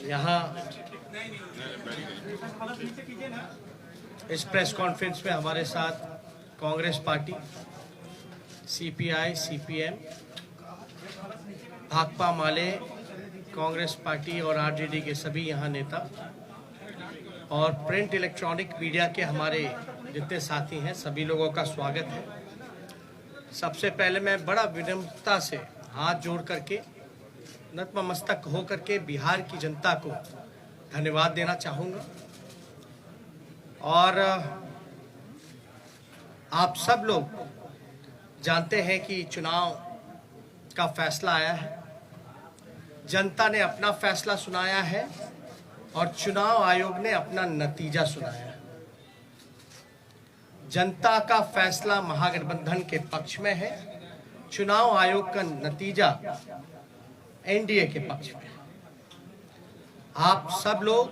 यहाँ इस press conference में हमारे साथ Congress party, CPI, CPM, Bhakpa Male, Congress party और आरजेडी के सभी यहाँ नेता और प्रिंट इलेक्ट्रॉनिक मीडिया के हमारे जितने साथी हैं, सभी लोगों का स्वागत है। सबसे पहले मैं बड़ा विनम्रता से हाथ जोड़ करके नतमस्तक हो करके बिहार की जनता को धन्यवाद देना चाहूँगा। और आप सब लोग जानते हैं कि चुनाव का फैसला आया है, जनता ने अपना फैसला सुनाया है और चुनाव आयोग ने अपना नतीजा सुनाया है। जनता का फैसला महागठबंधन के पक्ष में है, चुनाव आयोग का नतीजा एनडीए के पक्ष में। आप सब लोग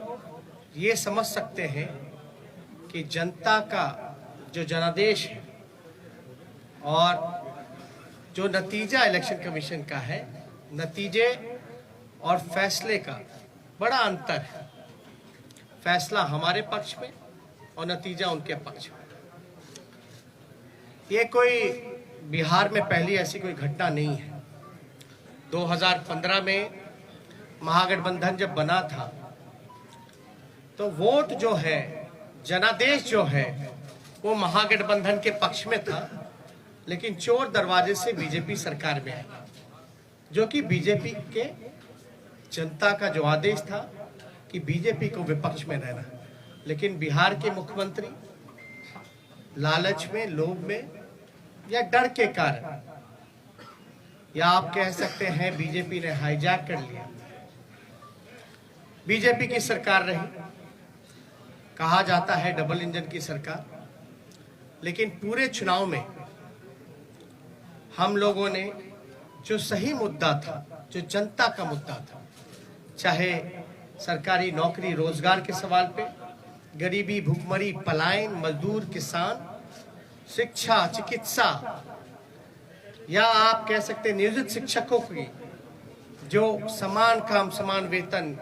ये समझ सकते हैं कि जनता का जो जनादेश है और जो नतीजा इलेक्शन कमीशन का है, नतीजे और फैसले का बड़ा अंतर है। फैसला हमारे पक्ष में और नतीजा उनके पक्ष में। ये कोई बिहार में पहली ऐसी कोई घटना नहीं है। 2015 में महागठबंधन जब बना था तो वोट जो है, जनादेश जो है, वो महागठबंधन के पक्ष में था, लेकिन चोर दरवाजे से बीजेपी सरकार में आई, जो कि बीजेपी के जनता का जो आदेश था कि बीजेपी को विपक्ष में रहना। लेकिन बिहार के मुख्यमंत्री लालच में, लोभ में या डर के कारण, या आप कह सकते हैं बीजेपी ने हाईजैक कर लिया। बीजेपी की सरकार रही, कहा जाता है डबल इंजन की सरकार, लेकिन पूरे चुनाव में हम लोगों ने जो सही मुद्दा था, जो जनता का मुद्दा था, चाहे सरकारी नौकरी रोजगार के सवाल पे, गरीबी, भूखमरी, पलायन, मजदूर, किसान, शिक्षा, चिकित्सा, या आप कह सकते हैं नियोजित शिक्षकों की जो समान काम समान वेतन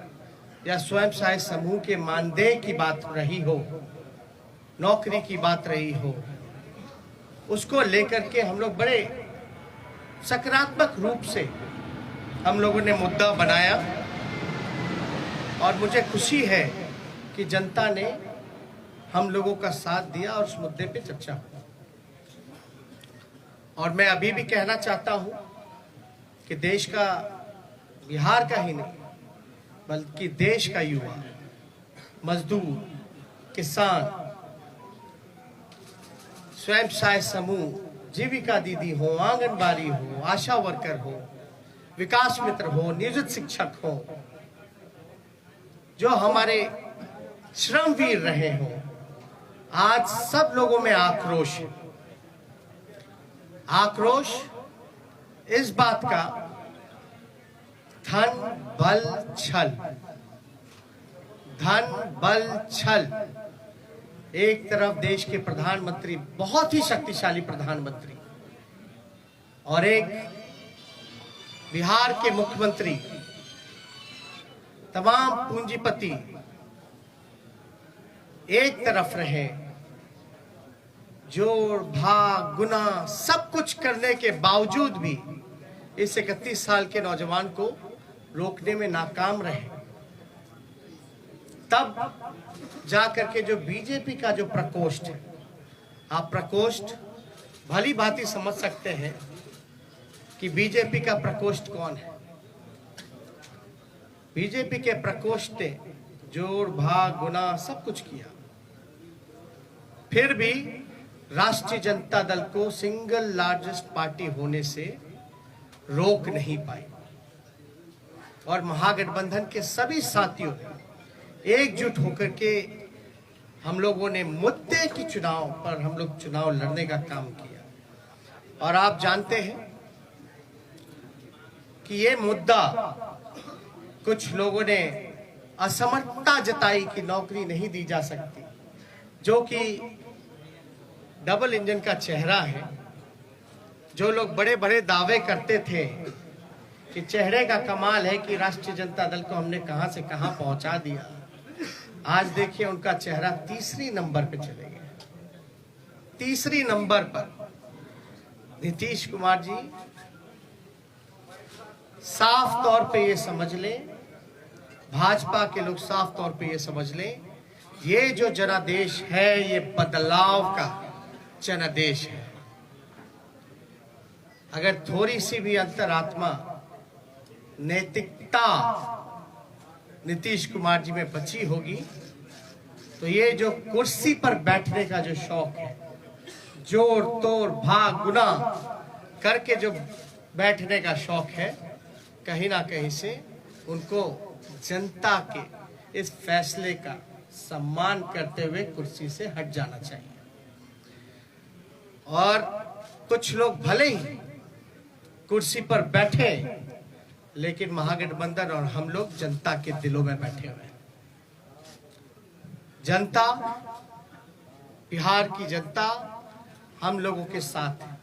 या स्वयं सहायता समूह के मानदेय की बात रही हो, नौकरी की बात रही हो, उसको लेकर के हम लोग बड़े सकारात्मक रूप से हम लोगों ने मुद्दा बनाया। और मुझे खुशी है कि जनता ने हम लोगों का साथ दिया और उस मुद्दे पे चर्चा हुई। और मैं अभी भी कहना चाहता हूं कि देश का, बिहार का ही नहीं बल्कि देश का युवा, मजदूर, किसान, स्वयं सहायता समूह, जीविका दीदी हो, आंगनबाड़ी हो, आशा वर्कर हो, विकास मित्र हो, नियोजित शिक्षक हो, जो हमारे श्रमवीर रहे हो, आज सब लोगों में आक्रोश है। आक्रोश इस बात का, धन बल छल, धन बल छल। एक तरफ देश के प्रधानमंत्री, बहुत ही शक्तिशाली प्रधानमंत्री, और एक बिहार के मुख्यमंत्री, तमाम पूंजीपति एक तरफ रहे, जोड़ भाग गुना सब कुछ करने के बावजूद भी इस 31 साल के नौजवान को रोकने में नाकाम रहे। तब जाकर के जो बीजेपी का जो प्रकोष्ठ है, आप प्रकोष्ठ भली भांति समझ सकते हैं कि बीजेपी का प्रकोष्ठ कौन है। बीजेपी के प्रकोष्ठ ने जोड़ भाग गुना सब कुछ किया, फिर भी राष्ट्रीय जनता दल को सिंगल लार्जेस्ट पार्टी होने से रोक नहीं पाई। और महागठबंधन के सभी साथियों एकजुट होकर के हम लोगों ने मुद्दे की चुनाव पर हम लोग चुनाव लड़ने का काम किया। और आप जानते हैं कि ये मुद्दा, कुछ लोगों ने असमर्थता जताई कि नौकरी नहीं दी जा सकती, जो कि डबल इंजन का चेहरा है। जो लोग बड़े बड़े दावे करते थे कि चेहरे का कमाल है कि राष्ट्रीय जनता दल को हमने कहां से कहां पहुंचा दिया। आज देखिए उनका चेहरा तीसरी नंबर पे चले गए, तीसरी नंबर पर। नीतीश कुमार जी, साफ तौर पे ये समझ लें, भाजपा के लोग साफ तौर पे ये समझ लें, ये जो जनादेश है ये बदलाव का जनादेश है। अगर थोड़ी सी भी अंतरात्मा नैतिकता नीतीश कुमार जी में बची होगी तो ये जो कुर्सी पर बैठने का जो शौक है, जोर तोड़ भाग गुना करके जो बैठने का शौक है, कहीं ना कहीं से उनको जनता के इस फैसले का सम्मान करते हुए कुर्सी से हट जाना चाहिए। और कुछ लोग भले ही कुर्सी पर बैठे, लेकिन महागठबंधन और हम लोग जनता के दिलों में बैठे हुए हैं। जनता, बिहार की जनता हम लोगों के साथ है।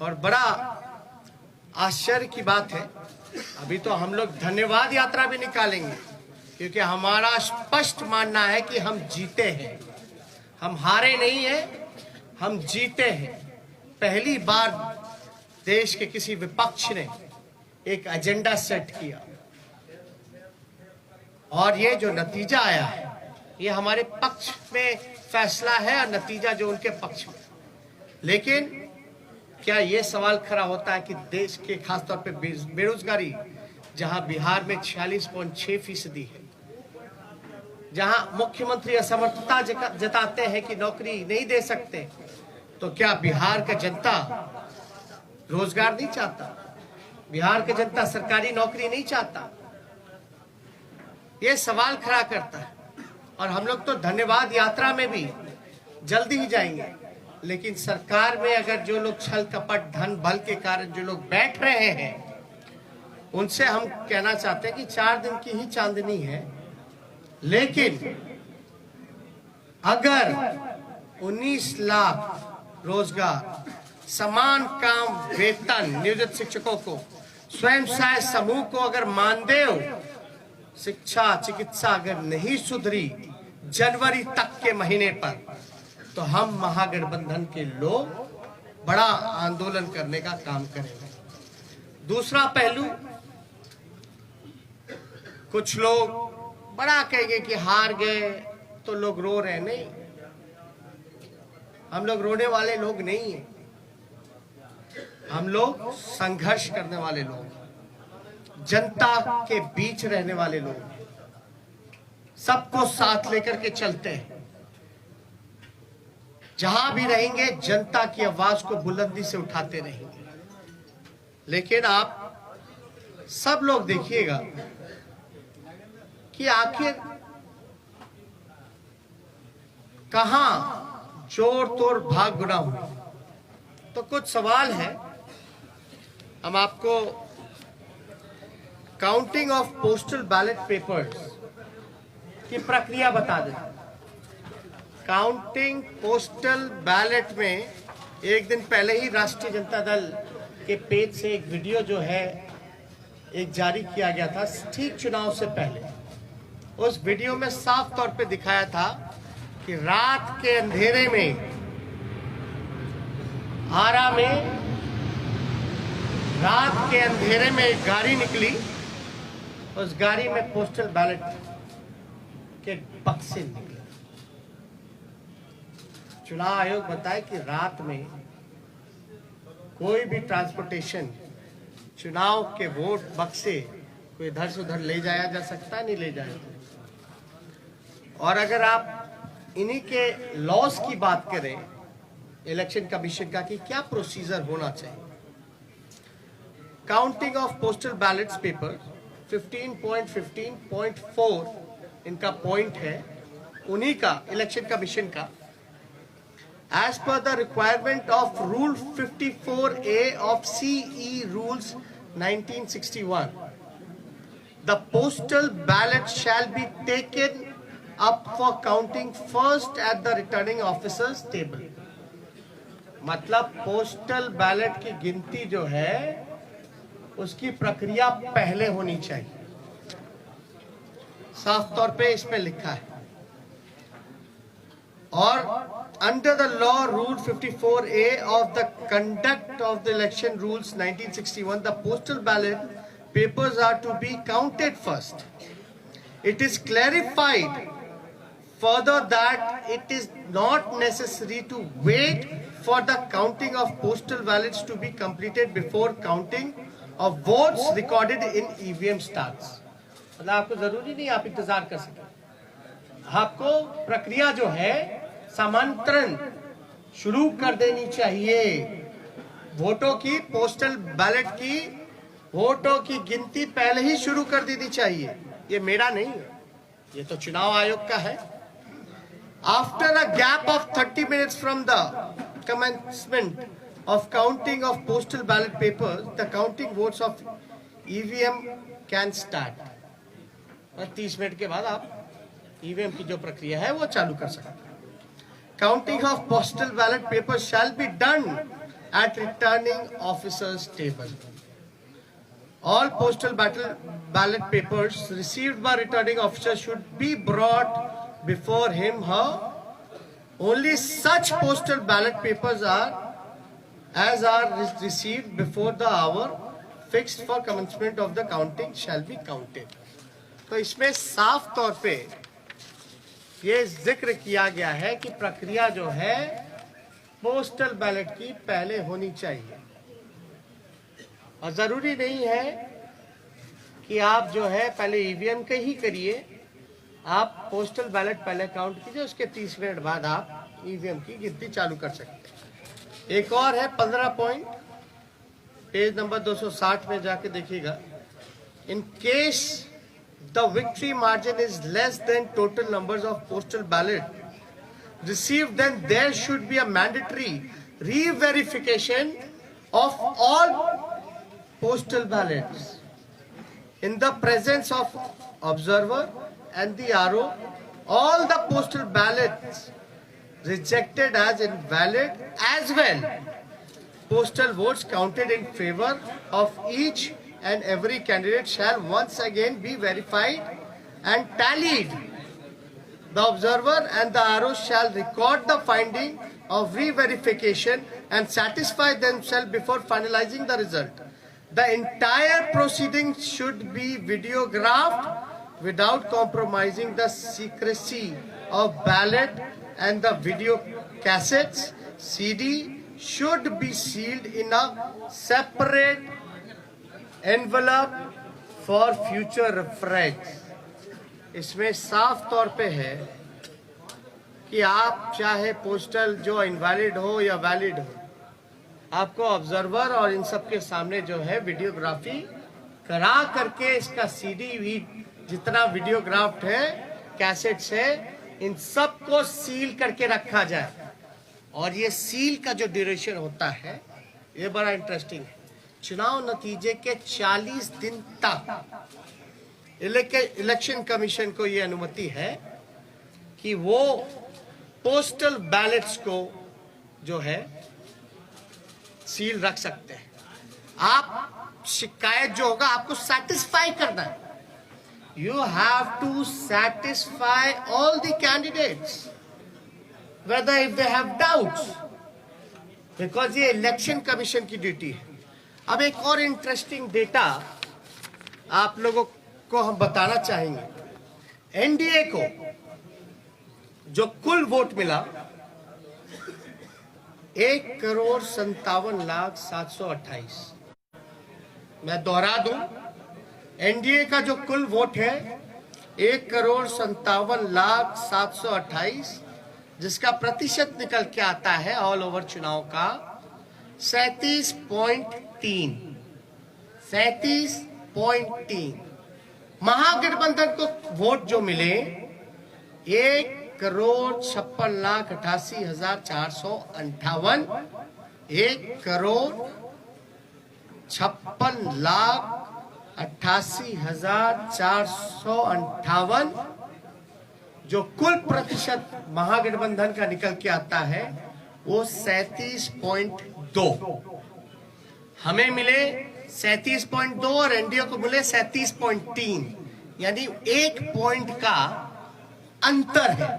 और बड़ा आश्चर्य की बात है, अभी तो हम लोग धन्यवाद यात्रा भी निकालेंगे, क्योंकि हमारा स्पष्ट मानना है कि हम जीते हैं, हम हारे नहीं हैं, हम जीते हैं। पहली बार देश के किसी विपक्ष ने एक एजेंडा सेट किया और ये जो नतीजा आया है ये हमारे पक्ष में फैसला है और नतीजा जो उनके पक्ष में। लेकिन क्या ये सवाल खड़ा होता है कि देश के खासतौर पे बेरोजगारी, जहां बिहार में 46.6% है, जहां मुख्यमंत्री असमर्थता जताते हैं कि नौकरी नहीं दे सकते, तो क्या बिहार का जनता रोजगार नहीं चाहता? बिहार का जनता सरकारी नौकरी नहीं चाहता? ये सवाल खड़ा करता है। और हम लोग तो धन्यवाद यात्रा में भी जल्दी ही जाएंगे, लेकिन सरकार में अगर जो लोग छल कपट धन बल के कारण जो लोग बैठ रहे हैं, उनसे हम कहना चाहते हैं कि 4 दिन की ही चांदनी है, लेकिन अगर 19 लाख रोजगार, समान काम वेतन नियोजित शिक्षकों को, स्वयं सहायता समूह को अगर मानदेय, शिक्षा चिकित्सा अगर नहीं सुधरी जनवरी तक के महीने पर, तो हम महागठबंधन के लोग बड़ा आंदोलन करने का काम करेंगे। दूसरा पहलू, कुछ लोग बड़ा कहेंगे कि हार गए तो लोग रो रहे। नहीं, हम लोग रोने वाले लोग नहीं हैं, हम लोग संघर्ष करने वाले लोग, जनता के बीच रहने वाले लोग, सबको साथ लेकर के चलते हैं। जहां भी रहेंगे जनता की आवाज को बुलंदी से उठाते रहेंगे। लेकिन आप सब लोग देखिएगा कि आखिर कहां जोर तोड़ भाग गुना हुई। तो कुछ सवाल है, हम आपको counting of postal ballot papers की प्रक्रिया बता दें। काउंटिंग पोस्टल बैलेट में एक दिन पहले ही राष्ट्रीय जनता दल के पेज से एक वीडियो जो है एक जारी किया गया था, ठीक चुनाव से पहले। उस वीडियो में साफ तौर पे दिखाया था कि रात के अंधेरे में आरा में रात के अंधेरे में एक गाड़ी निकली, उस गाड़ी में पोस्टल बैलेट के बक्से निकले। चुनाव आयोग बताए कि रात में कोई भी ट्रांसपोर्टेशन, चुनाव के वोट बक्से कोई इधर से उधर ले जाया जा सकता, नहीं ले जाया। और अगर आप इन्हीं के लॉस की बात करें इलेक्शन कमीशन का कि क्या प्रोसीजर होना चाहिए, counting of postal ballets paper 15.15.4 इनका पॉइंट है, उन्हीं का इलेक्शन कमीशन का। As per the requirement of Rule 54A of CE Rules 1961, the postal ballot shall be taken up for counting first at the returning officer's table. मतलब postal ballot की गिनती जो है उसकी प्रक्रिया पहले होनी चाहिए। साफ तौर पे इसमें लिखा है। और under the law rule 54A of the conduct of the election rules 1961, the postal ballot papers are to be counted first. It is clarified further that it is not necessary to wait for the counting of postal ballots to be completed before counting of votes recorded in EVM starts. मतलब आपको जरूरी नहीं आप इंतजार कर सके, आपको प्रक्रिया जो है समांतरण शुरू कर देनी चाहिए। वोटों की, पोस्टल बैलेट की वोटों की गिनती पहले ही शुरू कर देनी चाहिए। ये मेरा नहीं है, ये तो चुनाव आयोग का है। After a gap of 30 minutes from the commencement of counting of postal ballot papers, the counting votes of EVM can start. 30 minute के बाद आप ईवीएम की जो प्रक्रिया है वो चालू कर सकते हैं। Counting of postal ballot papers shall be done at returning officers table. All postal ballot papers received by returning officer should be brought before him, her. Only such postal ballot papers are received before the hour fixed for commencement of the counting shall be counted. तो इसमें साफ तौर पे ये जिक्र किया गया है कि प्रक्रिया जो है पोस्टल बैलेट की पहले होनी चाहिए। और जरूरी नहीं है कि आप जो है पहले ईवीएम के ही करिए, आप पोस्टल बैलेट पहले काउंट कीजिए, उसके 30 मिनट बाद आप ईवीएम की गिनती चालू कर सकते हैं। एक और है 15 पॉइंट, पेज नंबर 260 में जाके देखिएगा। In case the victory margin is less than total numbers of postal ballot received, then there should be a mandatory re-verification of all postal ballots in the presence of observer and the RO. All the postal ballots rejected as invalid as well. Postal votes counted in favor of each and every candidate shall once again be verified and tallied. The observer and the RO shall record the finding of re-verification and satisfy themselves before finalizing the result. The entire proceeding should be videographed without compromising the secrecy of ballot, and the video cassettes CD should be sealed in a separate envelope for future reference. इसमें साफ तौर पे है कि आप चाहे postal जो invalid हो या वैलिड हो, आपको ऑब्जर्वर और इन सब के सामने जो है वीडियोग्राफी करा करके इसका सीडी भी जितना वीडियोग्राफ्ट है, कैसेट्स है, इन सब को सील करके रखा जाए। और ये सील का जो ड्यूरेशन होता है ये बड़ा इंटरेस्टिंग है। चुनाव नतीजे के 40 दिन तक इलेक्शन कमीशन को ये अनुमति है कि वो पोस्टल बैलेट्स को जो है सील रख सकते हैं। आप शिकायत जो होगा आपको सेटिस्फाई करना है। You have to satisfy all the candidates whether if they have doubts, because ये इलेक्शन कमीशन की ड्यूटी है। अब एक और इंटरेस्टिंग डेटा आप लोगों को हम बताना चाहेंगे। एनडीए को जो कुल वोट मिला 1,57,728। मैं दोहरा दूं, एनडीए का जो कुल वोट है 1,57,728, जिसका प्रतिशत निकल के आता है ऑल ओवर चुनाव का 37.3। महागठबंधन को वोट जो मिले 1,56,88,458, 1,56,88,458 जो कुल प्रतिशत महागठबंधन का निकल के आता है वो 37.2। हमें मिले 37.2 और एनडीए को मिले 37.3, यानी 1 पॉइंट का अंतर है।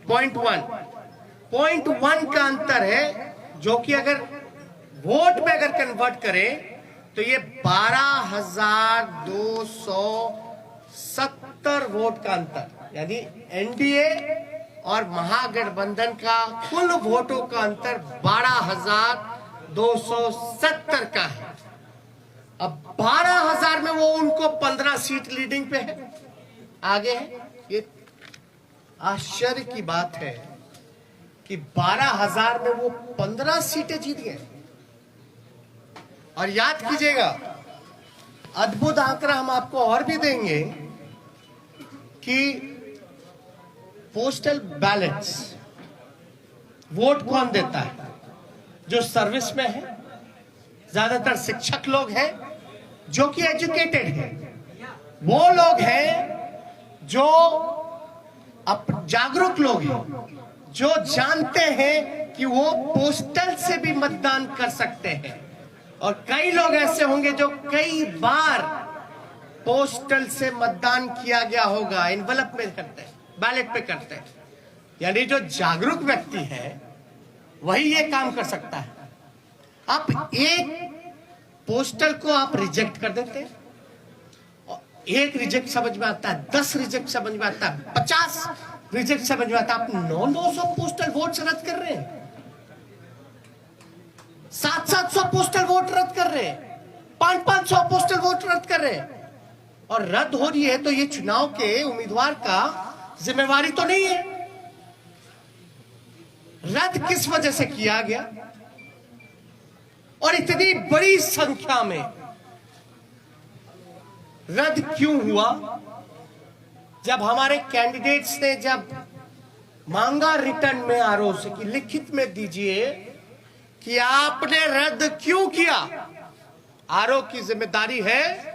0.1 का अंतर है, जो कि अगर वोट में अगर कन्वर्ट करें तो ये 12,270 वोट का अंतर, यानी एनडीए और महागठबंधन का कुल वोटों का अंतर 12,270 का है। अब 12,000 में वो उनको 15 सीट लीडिंग पे है, आगे है। ये आश्चर्य की बात है कि 12,000 में वो 15 सीटें जीत गए। और याद कीजिएगा, अद्भुत आंकड़ा हम आपको और भी देंगे कि पोस्टल बैलेट्स वोट कौन देता है? जो सर्विस में है, ज्यादातर शिक्षक लोग हैं जो कि एजुकेटेड हैं, वो लोग हैं जो जागरूक लोग हैं, जो जानते हैं कि वो पोस्टल से भी मतदान कर सकते हैं। और कई लोग ऐसे होंगे जो कई बार पोस्टल से मतदान किया गया होगा, एनवलप में करते हैं, बैलेट पे करते हैं। यानी जो जागरूक व्यक्ति है वही ये काम कर सकता है। आप एक पोस्टल को आप रिजेक्ट कर देते हैं, एक रिजेक्ट समझ में आता है, 10 रिजेक्ट समझ में आता है, 50 रिजेक्ट समझ में आता है। आप 900 पोस्टल वोट रद्द कर रहे हैं, 700 पोस्टल वोट रद्द कर रहे हैं, 500 पोस्टल वोट रद्द कर रहे हैं। और रद्द हो रही है तो ये चुनाव के उम्मीदवार का जिम्मेवारी तो नहीं है। रद्द किस वजह से किया गया और इतनी बड़ी संख्या में रद्द क्यों हुआ? जब हमारे कैंडिडेट्स ने जब मांगा रिटर्न में आरओ से कि लिखित में दीजिए कि आपने रद्द क्यों किया, आरओ की जिम्मेदारी है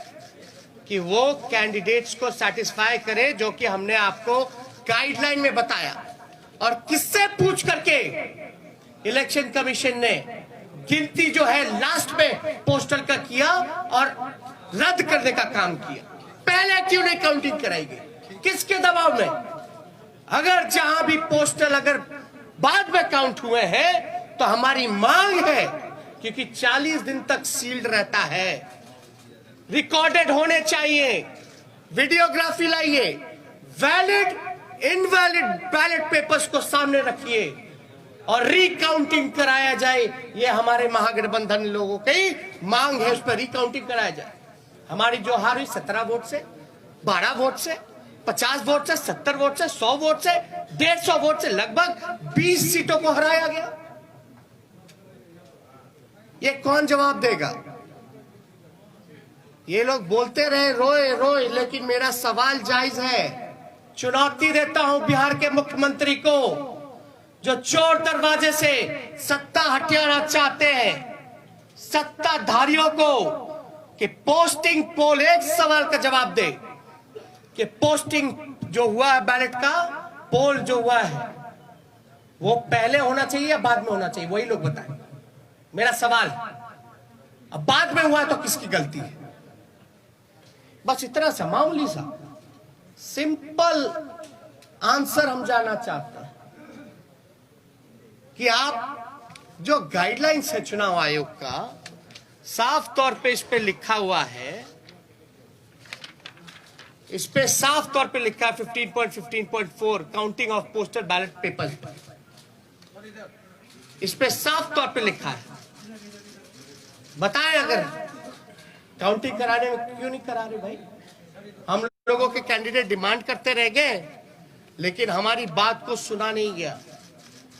कि वो कैंडिडेट्स को सेटिस्फाई करे, जो कि हमने आपको गाइडलाइन में बताया। और किससे पूछ करके इलेक्शन कमीशन ने गिनती जो है लास्ट में पोस्टल का किया और रद्द करने का काम किया? पहले क्यों नहीं काउंटिंग कराई गई? किसके दबाव में? अगर जहां भी पोस्टल अगर बाद में काउंट हुए हैं तो हमारी मांग है, क्योंकि 40 दिन तक सील्ड रहता है, रिकॉर्डेड होने चाहिए, वीडियोग्राफी लाइए, वैलिड इनवैलिड बैलेट पेपर्स को सामने रखिए और रिकाउंटिंग कराया जाए। ये हमारे महागठबंधन लोगों की मांग है, उस पर रिकाउंटिंग कराया जाए। हमारी जो हार हुई 17 वोट से, 12 वोट से, 50 वोट से, 70 वोट से, 100 वोट से, 150 वोट से, लगभग 20 सीटों को हराया गया। ये कौन जवाब देगा? ये लोग बोलते रहे रोए रोए, लेकिन मेरा सवाल जायज है। चुनौती देता हूं बिहार के मुख्यमंत्री को, जो चोर दरवाजे से सत्ता हथियाना चाहते हैं, सत्ताधारियों को, कि पोस्टिंग पोल, एक सवाल का जवाब दे कि पोस्टिंग जो हुआ है बैलेट का, पोल जो हुआ है वो पहले होना चाहिए या बाद में होना चाहिए? वही लोग बताएं। मेरा सवाल, अब बाद में हुआ तो किसकी गलती है? बस इतना सा मामूली सा सिंपल आंसर हम जानना चाहते हैं कि आप जो गाइडलाइंस है चुनाव आयोग का, साफ तौर पे इस पे लिखा हुआ है, इस पे साफ तौर पे लिखा है 15.15.4 counting of postal ballot papers, इस पे साफ तौर पे लिखा है। बताएं अगर काउंटिंग कराने में क्यों नहीं करा रहे भाई? हम लोगों के कैंडिडेट डिमांड करते रह गए, लेकिन हमारी बात को सुना नहीं गया,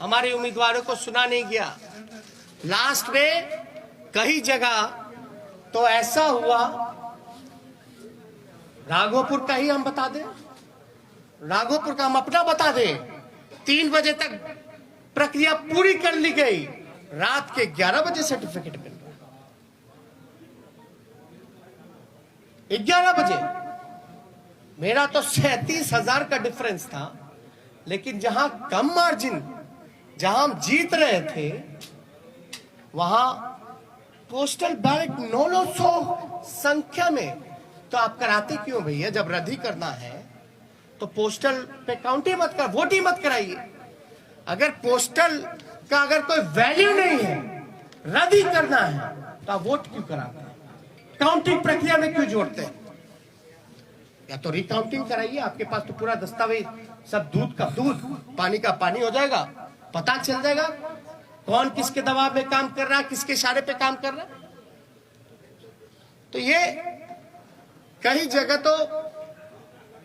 हमारे उम्मीदवारों को सुना नहीं गया। लास्ट में कई जगह तो ऐसा हुआ, राघोपुर का ही हम बता दें, राघोपुर का हम अपना बता दें, 3 बजे तक प्रक्रिया पूरी कर ली गई, रात के 11 बजे सर्टिफिकेट मिल रहा, 11 बजे। मेरा तो 37,000 का डिफरेंस था, लेकिन जहां कम मार्जिन, जहां हम जीत रहे थे, वहां पोस्टल बैलेट 900 संख्या में, तो आप कराते क्यों भैया? जब रद्द ही करना है तो पोस्टल पे काउंट ही मत कर, वोट ही मत कराइए। अगर पोस्टल का अगर कोई वैल्यू नहीं है, रद्द ही करना है, तो आप वोट क्यों कराते हैं? काउंटिंग प्रक्रिया में क्यों जोड़ते हैं? या तो रिकाउंटिंग कराइए, आपके पास तो पूरा दस्तावेज, सब दूध का दूध, पानी का पानी हो जाएगा, पता चल जाएगा कौन किसके दबाव में काम कर रहा है, किसके इशारे पे काम कर रहा है। तो ये कई जगह तो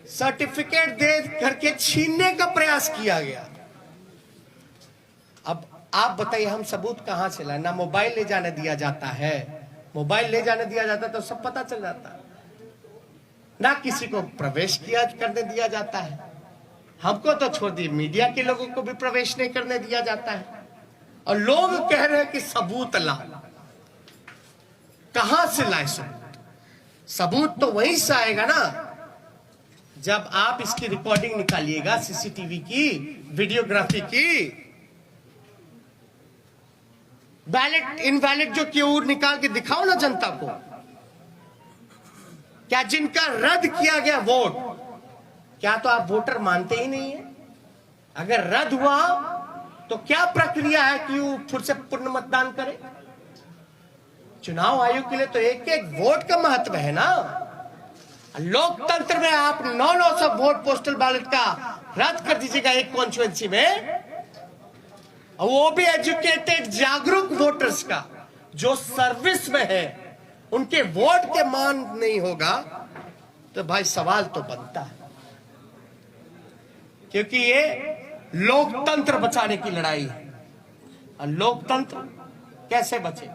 सर्टिफिकेट दे करके छीनने का प्रयास किया गया। अब आप बताइए, हम सबूत कहां से लाए? ना मोबाइल ले जाने दिया जाता है, मोबाइल ले जाने दिया जाता तो सब पता चल जाता, ना किसी को प्रवेश किया करने दिया जाता है। हमको तो छोड़ दी, मीडिया के लोगों को भी प्रवेश नहीं करने दिया जाता है, और लोग कह रहे हैं कि सबूत ला। कहां से लाए सबूत? सबूत तो वहीं से आएगा ना जब आप इसकी रिकॉर्डिंग निकालिएगा, सीसीटीवी की, वीडियोग्राफी की। बैलेट इनवैलिड जो क्यों निकाल के दिखाओ ना जनता को। क्या जिनका रद्द किया गया वोट, क्या तो आप वोटर मानते ही नहीं है? अगर रद्द हुआ तो क्या प्रक्रिया है कि वो फिर से पुनः मतदान करे? चुनाव आयोग के लिए तो एक एक वोट का महत्व है ना। लोकतंत्र में आप 900 वोट पोस्टल बैलेट का रद्द कर दीजिएगा एक कॉन्स्टिट्यूएंसी में, और वो भी एजुकेटेड जागरूक वोटर्स का, जो सर्विस में है, उनके वोट के मान नहीं होगा, तो भाई सवाल तो बनता है। क्योंकि ये लोकतंत्र बचाने की लड़ाई है, और लोकतंत्र कैसे बचे?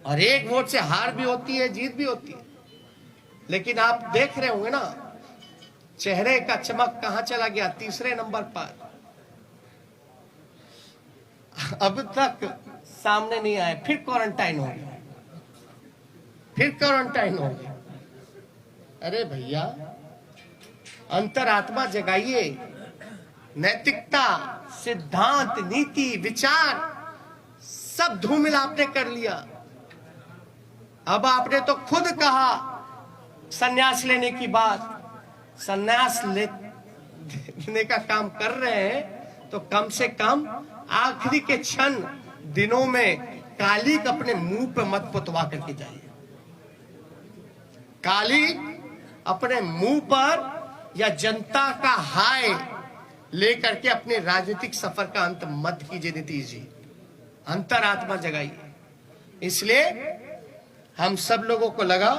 और एक वोट से हार भी होती है, जीत भी होती है। लेकिन आप देख रहे होंगे ना, चेहरे का चमक कहां चला गया? तीसरे नंबर पर। अब तक सामने नहीं आए, फिर क्वारंटाइन हो गया, फिर क्वारंटाइन हो गया। अरे भैया, अंतरात्मा जगाइए। नैतिकता, सिद्धांत, नीति, विचार सब धूमिल आपने कर लिया। अब आपने तो खुद कहा संन्यास लेने की बात। संन्यास लेने का काम कर रहे हैं तो कम से कम आखिरी के क्षण दिनों में काली अपने मुंह पे मत पुतवा करके जाइए। काली अपने मुंह पर या जनता का हाय लेकर के अपने राजनीतिक सफर का अंत मत कीजिए नीतीश जी। अंतरात्मा जगाइए। इसलिए हम सब लोगों को लगा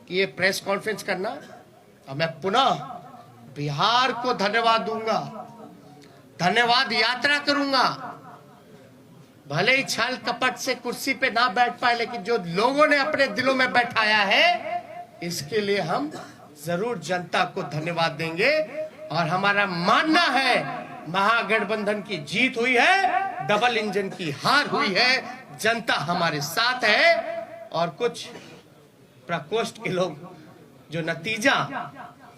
कि ये प्रेस कॉन्फ्रेंस करना, और मैं पुनः बिहार को धन्यवाद दूंगा, धन्यवाद यात्रा करूंगा। भले ही छल कपट से कुर्सी पे ना बैठ पाए, लेकिन जो लोगों ने अपने दिलों में बैठाया है, इसके लिए हम जरूर जनता को धन्यवाद देंगे। और हमारा मानना है महागठबंधन की जीत हुई है, डबल इंजन की हार हुई है, जनता हमारे साथ है। और कुछ प्रकोष्ठ के लोग जो नतीजा,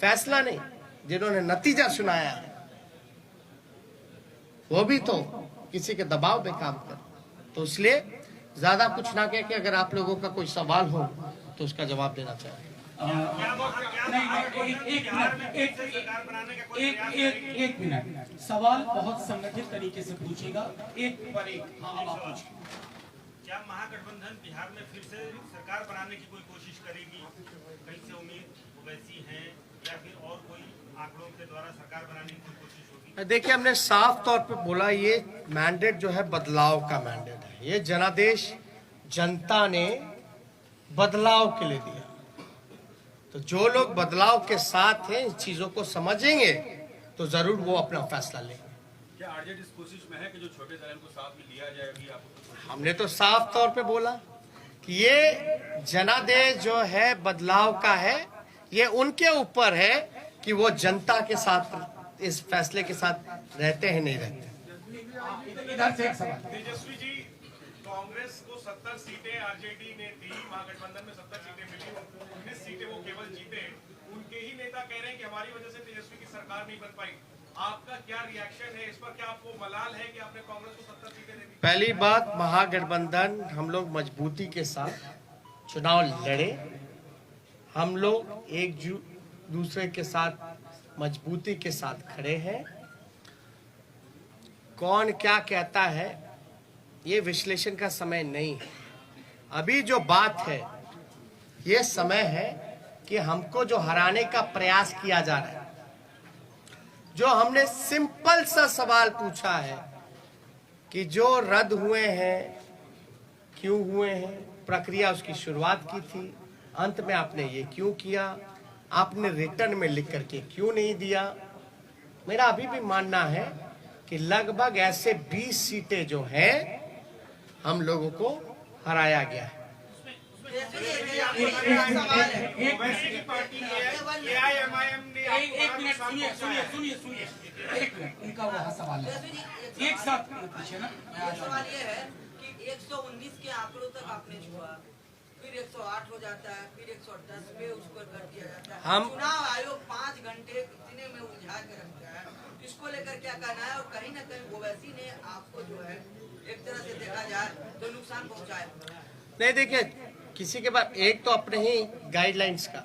फैसला नहीं, जिन्होंने नतीजा सुनाया है, वो भी तो किसी के दबाव में काम कर। तो इसलिए ज्यादा कुछ ना कह के, अगर आप लोगों का कोई सवाल हो तो उसका जवाब देना चाहिए। एक मिनट, सवाल बहुत संगठित तरीके से पूछेगा, एक पर एक। हाँ, आप पूछिए। क्या महागठबंधन बिहार में फिर से सरकार बनाने की कोई कोशिश करेगी? कहीं से उम्मीद वैसी है, या फिर और कोई आंकड़ों के द्वारा सरकार बनाने की कोई कोशिश होगी? देखिए, हमने साफ तौर पे बोला, ये मैंडेट जो है बदलाव का मैंडेट है। ये जनादेश जनता ने बदलाव के लिए दिया। तो जो लोग बदलाव के साथ हैं, इस चीजों को समझेंगे तो जरूर वो अपना फैसला लेंगे। क्या आरजेडी इस कोशिश में है कि जो छोटे दल को साथ में लिया जाए? अभी आपको हमने तो साफ तौर पे बोला कि ये जनादेश जो है बदलाव का है। ये उनके ऊपर है कि वो जनता के साथ, इस फैसले के साथ रहते हैं नहीं रहते। इधर से एक सवाल। तेजस्वी जी, कांग्रेस को 70 सीटें आरजेडी ने दी, महागठबंधन में 70 सीटें मिली, 19 सीटें वो केवल जीते। उनके ही नेता कह रहे हैं कि हमारी वजह से तेजस्वी की सरकार नहीं बन पाई। आपका क्या रिएक्शन है इस पर? क्या आपको मलाल है कि आपने कांग्रेस को 70 सीटें दे दी? पहली बात, महागठबंधन हम लोग मजबूती के साथ चुनाव लड़े। हम लोग एक दूसरे के साथ मजबूती के साथ खड़े हैं। कौन क्या कहता है ये विश्लेषण का समय नहीं है। अभी जो बात है, ये समय है कि हमको जो हराने का प्रयास किया जा रहा है, जो हमने सिंपल सा सवाल पूछा है कि जो रद्द हुए हैं क्यों हुए हैं, प्रक्रिया उसकी शुरुआत की थी, अंत में आपने ये क्यों किया, आपने रिटर्न में लिख करके क्यों नहीं दिया। मेरा अभी भी मानना है कि लगभग ऐसे 20 सीटें जो हैं हम लोगों को हराया गया है। एक मिनट सुनिए एक मिनट, इनका वह सवाल है, एक साथ पूछे ना। सवाल ये है कि 119 के आंकड़ों तक आपने छुआ, फिर 108 हो जाता है, फिर 110 पे उसको कर दिया जाता है। चुनाव आयोग 5 घंटे इतने में उलझा के रखता है, इसको लेकर क्या कहना है? और कहीं ना कहीं ओवैसी ने आपको जो है एक तरह से देखा जाए तो नुकसान पहुंचाया। नहीं, देखिए, किसी के पास एक तो अपने ही गाइडलाइंस का,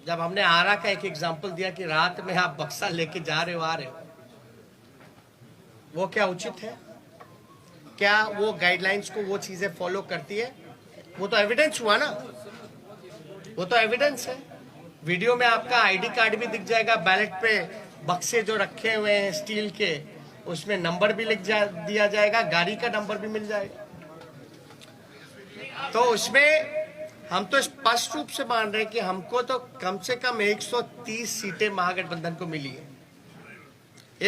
जब हमने आरा का एक एग्जांपल दिया कि रात में आप बक्सा लेके जा रहे हो आ रहे हो, वो क्या उचित है? क्या वो गाइडलाइंस को वो चीजें फॉलो करती है? वो तो एविडेंस हुआ ना, वो तो एविडेंस है। वीडियो में आपका आईडी कार्ड भी दिख जाएगा, बैलेट पे बक्से जो रखे हुए हैं स्टील के, उसमें नंबर भी दिया जाएगा, गाड़ी का नंबर भी मिल जाएगा। तो उसमें हम तो स्पष्ट रूप से मान रहे हैं कि हमको तो कम से कम 130 सीटें महागठबंधन को मिली है।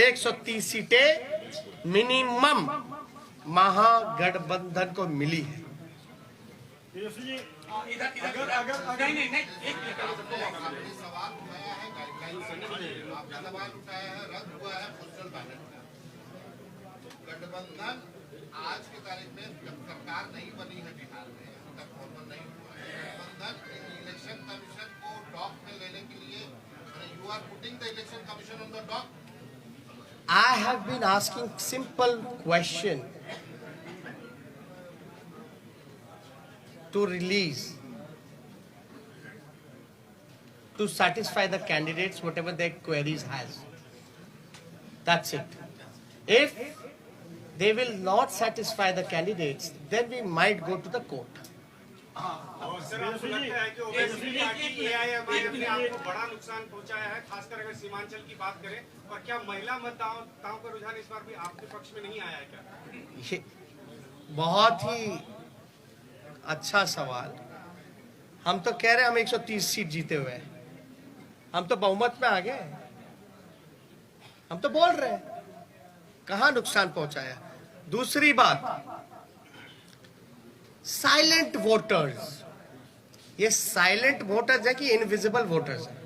130 सीटें मिनिमम महागठबंधन को मिली है। गठबंधन आज की तारीख में जब सरकार नहीं बनी है बिहार में, अभी तक फॉर्मल नहीं हुआ है, गठबंधन इलेक्शन कमीशन को डॉक में लेने के लिए, you are putting the election commission on the dock. I have been asking simple question to release, to satisfy the candidates whatever their queries has. That's it. If they will not satisfy the candidates, then we might go to the court. और sir, आपको लगता है कि Owaisi party AIMIM ने आपको बड़ा नुकसान पहुंचाया है, खासकर अगर सीमांचल की बात करें? और क्या महिला मतदाताओं का रुझान इस बार भी आपके पक्ष में नहीं आया है क्या? ये बहुत ही अच्छा सवाल। हम तो कह रहे हैं हम 130 सीट जीते हुए हैं, हम तो बहुमत में आ गए, हम तो बोल रहे हैं कहां नुकसान पहुंचाया। दूसरी बात, साइलेंट वोटर्स, ये साइलेंट वोटर्स है कि इनविजिबल वोटर्स है?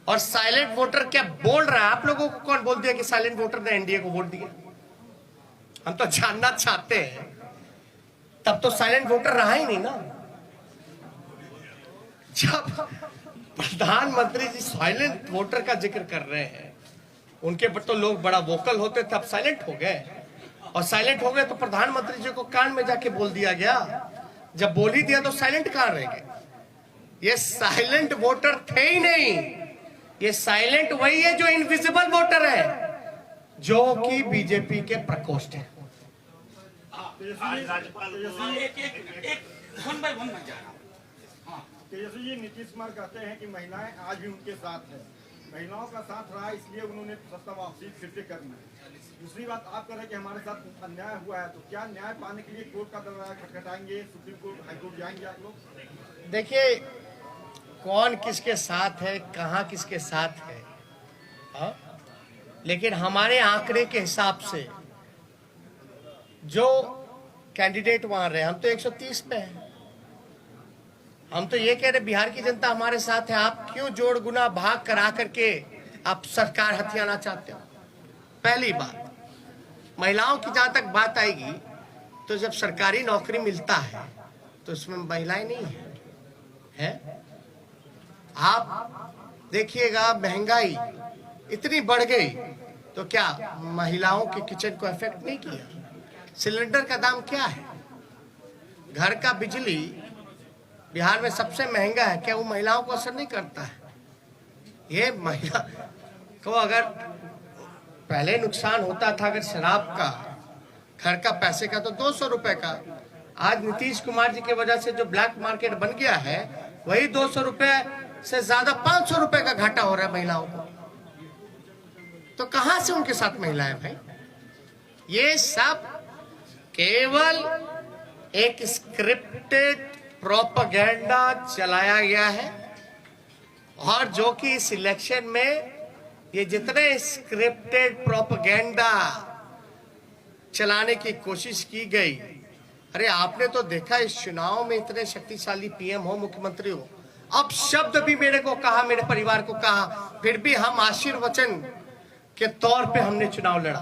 और साइलेंट वोटर क्या बोल रहा है? आप लोगों को कौन बोल दिया कि साइलेंट वोटर ने एनडीए को वोट दिया? हम तो जानना चाहते हैं। तब तो साइलेंट वोटर रहा ही नहीं ना। जब प्रधानमंत्री जी साइलेंट वोटर का जिक्र कर रहे हैं, उनके पर तो लोग बड़ा वोकल होते थे, अब साइलेंट हो गए। और साइलेंट हो गए तो प्रधानमंत्री जी को कान में जाके बोल दिया गया। जब बोल ही दिया तो साइलेंट कहां रह गए? ये साइलेंट वोटर थे ही नहीं, ये साइलेंट वही है जो इनविजिबल वोटर है, जो कि बीजेपी के प्रकोष्ठ है। तेजस्वी जी, नीतीश कुमार कहते हैं कि महिलाएं आज भी उनके साथ हैं, महिलाओं का साथ रहा इसलिए उन्होंने सत्ता वापसी फिर से करना है। दूसरी बात, आप कह रहे हैं कि हमारे साथ अन्याय हुआ है, तो क्या न्याय पाने के लिए कोर्ट का दरवाजा खटखटाएंगे, सुप्रीम कोर्ट, हाईकोर्ट जाएंगे आप लोग? देखिए, कौन किसके साथ है, कहां किसके साथ है, हा? लेकिन हमारे आंकड़े के हिसाब से जो कैंडिडेट वहां रहे, हम तो 130 पे हैं। हम तो ये कह रहे बिहार की जनता हमारे साथ है। आप क्यों जोड़ गुना भाग करा करके आप सरकार हथियाना चाहते हो? पहली बात, महिलाओं की जहां तक बात आएगी, तो जब सरकारी नौकरी मिलता है तो उसमें महिलाएं नहीं है? आप देखिएगा, महंगाई इतनी बढ़ गई तो क्या महिलाओं के किचन को इफेक्ट नहीं किया? सिलेंडर का दाम क्या है? घर का बिजली बिहार में सबसे महंगा है, क्या वो महिलाओं को असर नहीं करता है? ये महिला को अगर पहले नुकसान होता था अगर शराब का, घर का पैसे का, तो 200 रुपए का, आज नीतीश कुमार जी की वजह से जो ब्लैक मार्केट बन गया है वही 200 रुपए से ज्यादा 500 रुपए का घाटा हो रहा है महिलाओं को। तो कहां से उनके साथ महिलाएं भाई? ये सब केवल एक स्क्रिप्टेड प्रोपेगेंडा चलाया गया है, और जो कि इस इलेक्शन में ये जितने स्क्रिप्टेड प्रोपेगेंडा चलाने की कोशिश की गई, अरे आपने तो देखा इस चुनाव में इतने शक्तिशाली पीएम हो, मुख्यमंत्री हो, अब शब्द भी मेरे को कहा, मेरे परिवार को कहा, फिर भी हम आशीर्वचन के तौर पे हमने चुनाव लड़ा।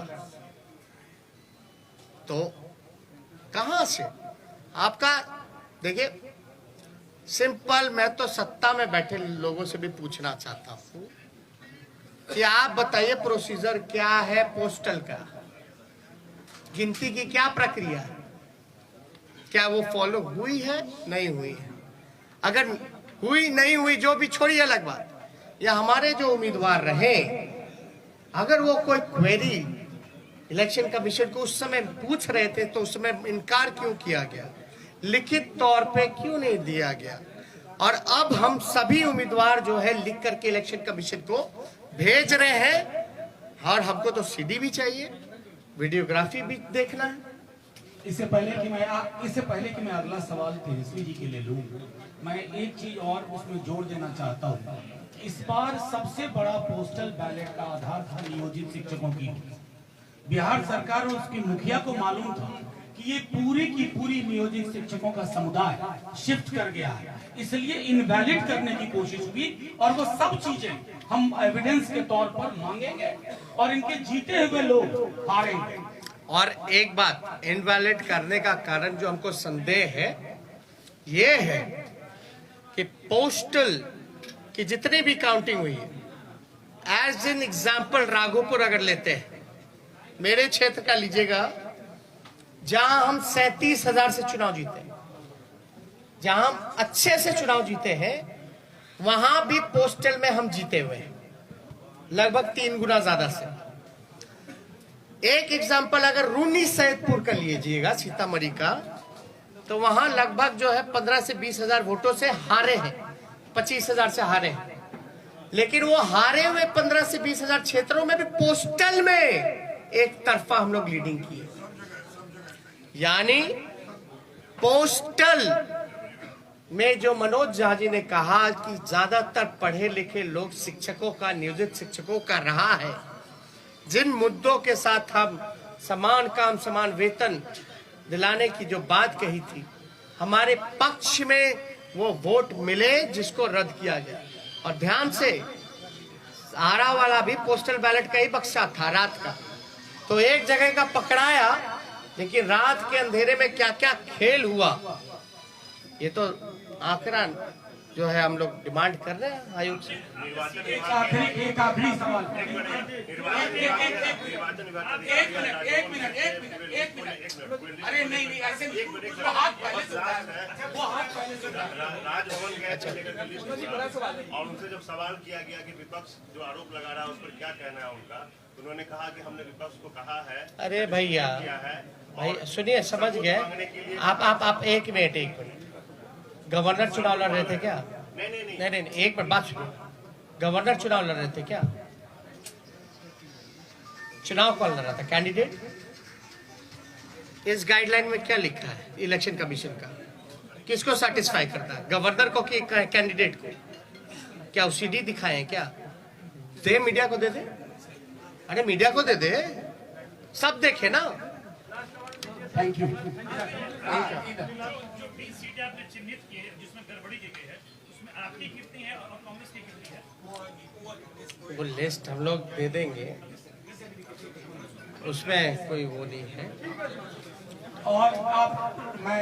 तो कहां से आपका? देखिए सिंपल, मैं तो सत्ता में बैठे लोगों से भी पूछना चाहता हूं कि आप बताइए प्रोसीजर क्या है पोस्टल का, गिनती की क्या प्रक्रिया है, क्या वो फॉलो हुई है नहीं हुई है? अगर हुई नहीं हुई जो भी छोड़िए अलग बात, या हमारे जो उम्मीदवार रहे अगर वो कोई क्वेरी इलेक्शन कमीशन को उस समय पूछ रहे थे तो उस समय इनकार क्यों किया गया, लिखित तौर पे क्यों नहीं दिया गया? और अब हम सभी उम्मीदवार जो है लिख करके इलेक्शन कमीशन को भेज रहे हैं, और हमको तो सीडी भी चाहिए, वीडियोग्राफी भी देखना है। इससे पहले कि मैं अगला सवाल तेजस्वी जी के लिए लूं, मैं एक चीज और उसमें जोड़ देना चाहता हूं। इस बार सबसे बड़ा पोस्टल बैलेट का आधार था नियोजित शिक्षकों की। बिहार सरकार और उसकी मुखिया को मालूम था कि ये पूरी की पूरी नियोजित शिक्षकों का समुदाय शिफ्ट कर गया है, इसलिए इनवैलिड करने की कोशिश हुई, और वो सब चीजें हम एविडेंस के तौर पर मांगेंगे और इनके जीते हुए लोग हारेंगे। और एक बात, इनवैलिड करने का कारण जो हमको संदेह है ये है कि पोस्टल की जितनी भी काउंटिंग हुई है, एज एन एग्जाम्पल राघोपुर अगर लेते हैं, मेरे क्षेत्र का लीजिएगा, जहां हम 37,000 से चुनाव जीते, जहां हम अच्छे से चुनाव जीते हैं, वहां भी पोस्टल में हम जीते हुए हैं लगभग 3 गुना ज्यादा से। एक एग्जाम्पल अगर रूनी सैदपुर का लीजिएगा सीतामढ़ी का, तो वहां लगभग जो है 15 से 20,000 वोटों से हारे हैं, 25,000 से हारे हैं, लेकिन वो हारे हुए 15 से 20,000 क्षेत्रों में भी पोस्टल में एक तरफा हम लोग लीडिंग किए। यानी पोस्टल में जो मनोज झा जी ने कहा कि ज्यादातर पढ़े लिखे लोग शिक्षकों का, नियोजित शिक्षकों का रहा है, जिन मुद्दों के साथ हम समान काम समान वेतन दिलाने की जो बात कही थी, हमारे पक्ष में वो वोट मिले जिसको रद्द किया गया। और ध्यान से, आरा वाला भी पोस्टल बैलेट का ही बक्सा था रात का, तो एक जगह का पकड़ाया, लेकिन रात के अंधेरे में क्या क्या खेल हुआ, ये तो आंकड़ा जो है हम लोग डिमांड कर रहे हैं आयोग से। एक आखिरी सवाल। एक मिनट। अरे नहीं ऐसे वो हाथ पहले से राजभवन गए थे और उनसे जब सवाल किया गया कि विपक्ष जो आरोप लगा रहा है उस पर क्या कहना है उनका, उन्होंने कहा कि हमने विपक्ष को कहा है। अरे भैया भाई सुनिए, समझ गए आप एक मिनट गवर्नर चुनाव लड़ रहे थे क्या? नहीं, एक मिनट बात सुनिए, गवर्नर चुनाव लड़ रहे थे क्या? चुनाव कौन लड़ रहा था? कैंडिडेट। इस गाइडलाइन में क्या लिखा है इलेक्शन कमीशन का? किसको सेटिस्फाई करता है, गवर्नर को कि कैंडिडेट को? क्या वो सीडी दिखाए क्या? दे मीडिया को दे दे, अरे मीडिया को दे दे, सब देखे ना। Thank you. आपने चिन्हित किए जिसमें गड़बड़ी की गई है, उसमें आपकी कितनी है और कांग्रेस की कितनी है? वो लिस्ट हम लोग दे देंगे, उसमें कोई वो नहीं है। और अब मैं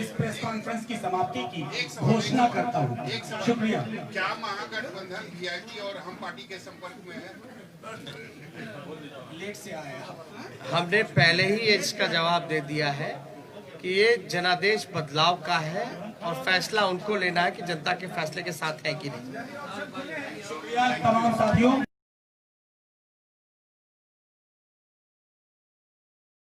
इस प्रेस कॉन्फ्रेंस की समाप्ति की घोषणा करता हूँ। शुक्रिया। क्या महागठबंधन वीआईपी और हम पार्टी के संपर्क में है? लेट से आया। हमने पहले ही इसका जवाब दे दिया है कि ये जनादेश बदलाव का है और फैसला उनको लेना है कि जनता के फैसले के साथ है कि नहीं। शुक्रिया तमाम साथियों।